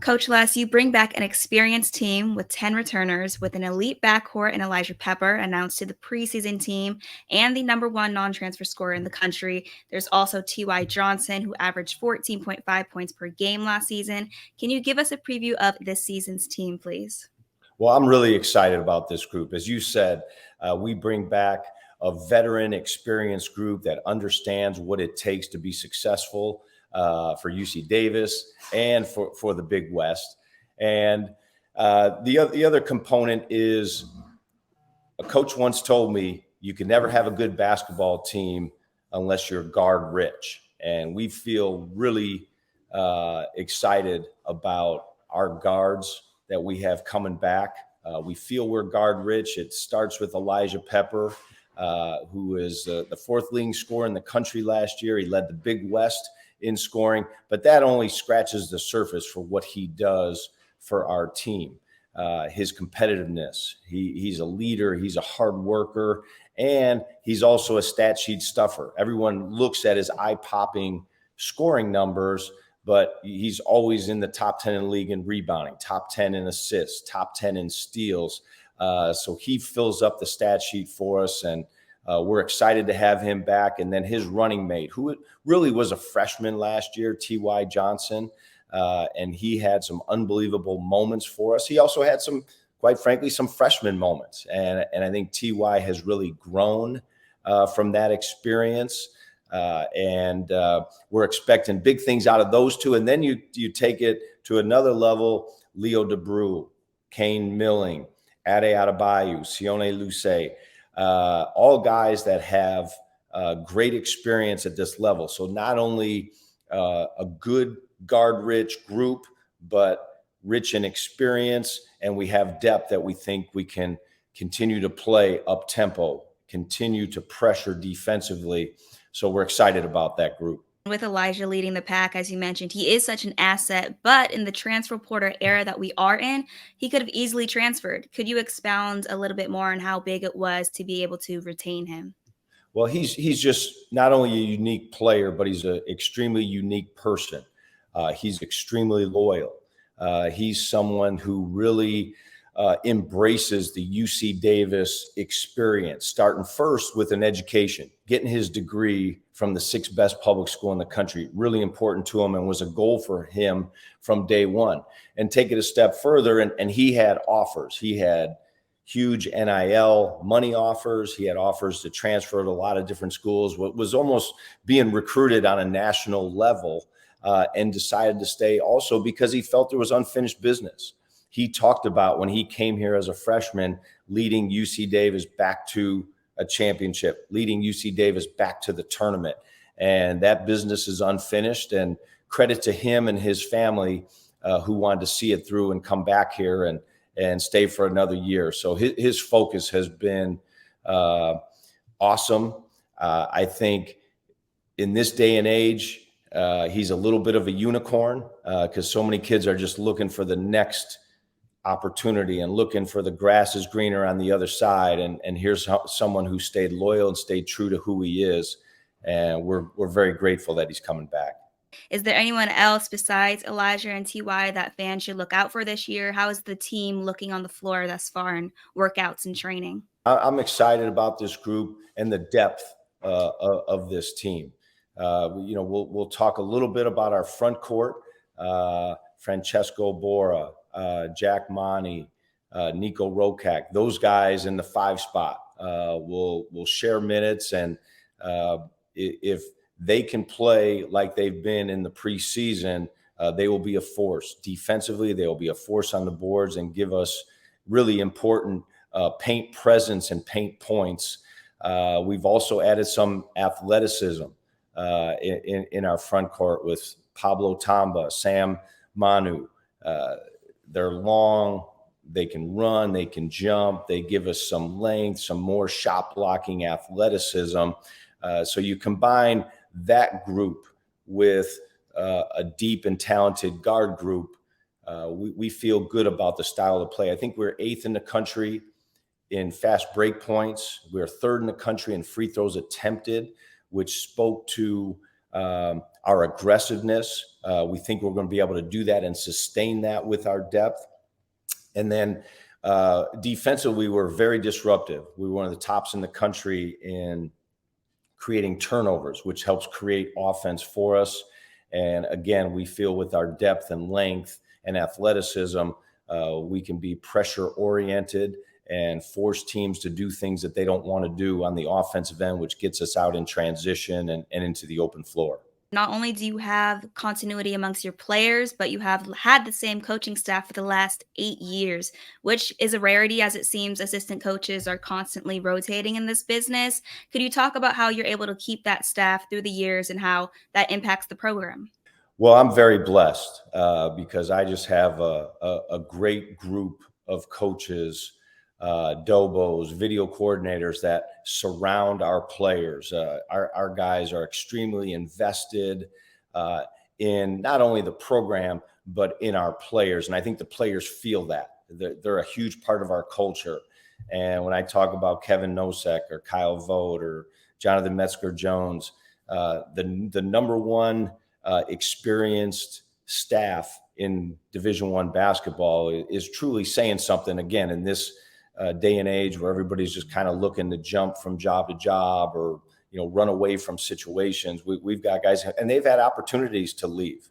Coach Les, you bring back an experienced team with 10 returners with an elite backcourt in Elijah Pepper, announced to the preseason team, and the number one non-transfer scorer in the country. There's also T.Y. Johnson, who averaged 14.5 points per game last season. Can you give us a preview of this season's team, please? Well, I'm really excited about this group. As you said, we bring back a veteran, experienced group that understands what it takes to be successful for UC Davis and for the Big West. And the other component is a coach once told me, you can never have a good basketball team unless you're guard rich. And we feel really excited about our guards that we have coming back. We feel we're guard rich. It starts with Elijah Pepper, who is the fourth leading scorer in the country last year. He led the Big West in scoring, but that only scratches the surface for what he does for our team. His competitiveness, he's a leader, he's a hard worker, and he's also a stat sheet stuffer. Everyone looks at his eye-popping scoring numbers, but he's always in the top 10 in the league in rebounding, top 10 in assists, top 10 in steals. So he fills up the stat sheet for us, and we're excited to have him back. And then his running mate, who really was a freshman last year, T.Y. Johnson, and he had some unbelievable moments for us. He also had some, quite frankly, some freshman moments. And I think T.Y. has really grown from that experience. And we're expecting big things out of those two. And then you take it to another level. Leo DeBrew, Kane Milling, Ade Adebayo, Sione Luce, all guys that have great experience at this level. So not only a good guard-rich group, but rich in experience, and we have depth that we think we can continue to play up-tempo, continue to pressure defensively. So we're excited about that group. With Elijah leading the pack, as you mentioned, he is such an asset, but in the transfer portal era that we are in, he could have easily transferred. Could you expound a little bit more on how big it was to be able to retain him? Well, he's just not only a unique player, but he's an extremely unique person. He's extremely loyal. He's someone who really embraces the UC Davis experience, starting first with an education, getting his degree from the sixth best public school in the country, really important to him and was a goal for him from day one. And take it a step further, and he had offers. He had huge NIL money offers. He had offers to transfer to a lot of different schools, what was almost being recruited on a national level, and decided to stay also because he felt there was unfinished business. He talked about when he came here as a freshman, leading UC Davis back to a championship, leading UC Davis back to the tournament. And that business is unfinished, and credit to him and his family who wanted to see it through and come back here and stay for another year. So his focus has been awesome. I think in this day and age, he's a little bit of a unicorn because so many kids are just looking for the next opportunity and looking for the grass is greener on the other side. And here's someone who stayed loyal and stayed true to who he is. And we're very grateful that he's coming back. Is there anyone else besides Elijah and T.Y. that fans should look out for this year? How is the team looking on the floor thus far in workouts and training? I'm excited about this group and the depth of this team. We'll talk a little bit about our front court. Francesco Bora, Jack Monty, Nico Rokak, those guys in the 5 spot will share minutes, and if they can play like they've been in the preseason, they will be a force. Defensively, they will be a force on the boards and give us really important paint presence and paint points. We've also added some athleticism in our front court with Pablo Tamba, Sam Manu. They're long, they can run, they can jump, they give us some length, some more shot blocking athleticism. So you combine that group with a deep and talented guard group, we feel good about the style of play. I think we're 8th in the country in fast break points. We're 3rd in the country in free throws attempted, which spoke to our aggressiveness. We think we're going to be able to do that and sustain that with our depth. And then defensively, we're very disruptive. We were one of the tops in the country in creating turnovers, which helps create offense for us. And again, we feel with our depth and length and athleticism, we can be pressure oriented and force teams to do things that they don't want to do on the offensive end, which gets us out in transition and into the open floor. Not only do you have continuity amongst your players, but you have had the same coaching staff for the last 8 years, which is a rarity as it seems assistant coaches are constantly rotating in this business. Could you talk about how you're able to keep that staff through the years and how that impacts the program? Well, I'm very blessed because I just have a great group of coaches, dobos, video coordinators that surround our players. Our guys are extremely invested in not only the program, but in our players. And I think the players feel that. They're a huge part of our culture. And when I talk about Kevin Nosek or Kyle Vogt or Jonathan Metzger-Jones, the number one experienced staff in Division I basketball is truly saying something, again, in this day and age where everybody's just kind of looking to jump from job to job or run away from situations. We've got guys, and they've had opportunities to leave,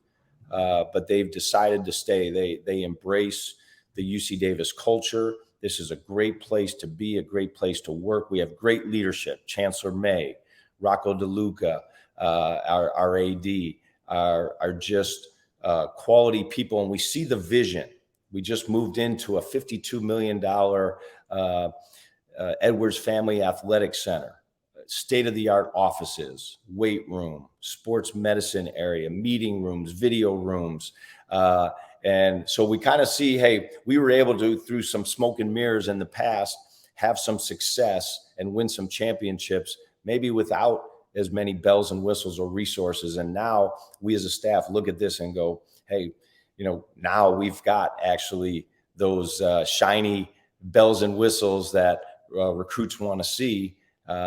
but they've decided to stay. They embrace the UC Davis culture. This is a great place to be, a great place to work. We have great leadership. Chancellor May, Rocco DeLuca, our AD, are just quality people, and we see the vision. We just moved into a $52 million Edwards Family Athletic Center, state-of-the-art offices, weight room, sports medicine area, meeting rooms, video rooms. And so we kind of see, hey, we were able to, through some smoke and mirrors in the past, have some success and win some championships, maybe without as many bells and whistles or resources. And now we as a staff look at this and go, hey, now we've got actually those shiny bells and whistles that recruits want to see.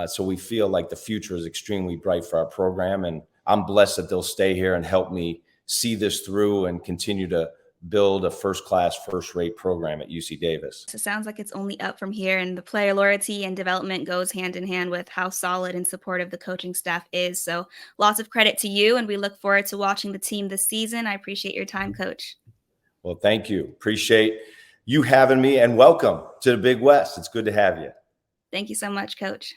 So we feel like the future is extremely bright for our program. And I'm blessed that they'll stay here and help me see this through and continue to build a first-class, first-rate program at UC Davis. So it sounds like it's only up from here, and the player loyalty and development goes hand in hand with how solid and supportive the coaching staff is. So lots of credit to you, and we look forward to watching the team this season. I appreciate your time, Coach. Well, thank you. Appreciate you having me, and welcome to the Big West. It's good to have you. Thank you so much, Coach.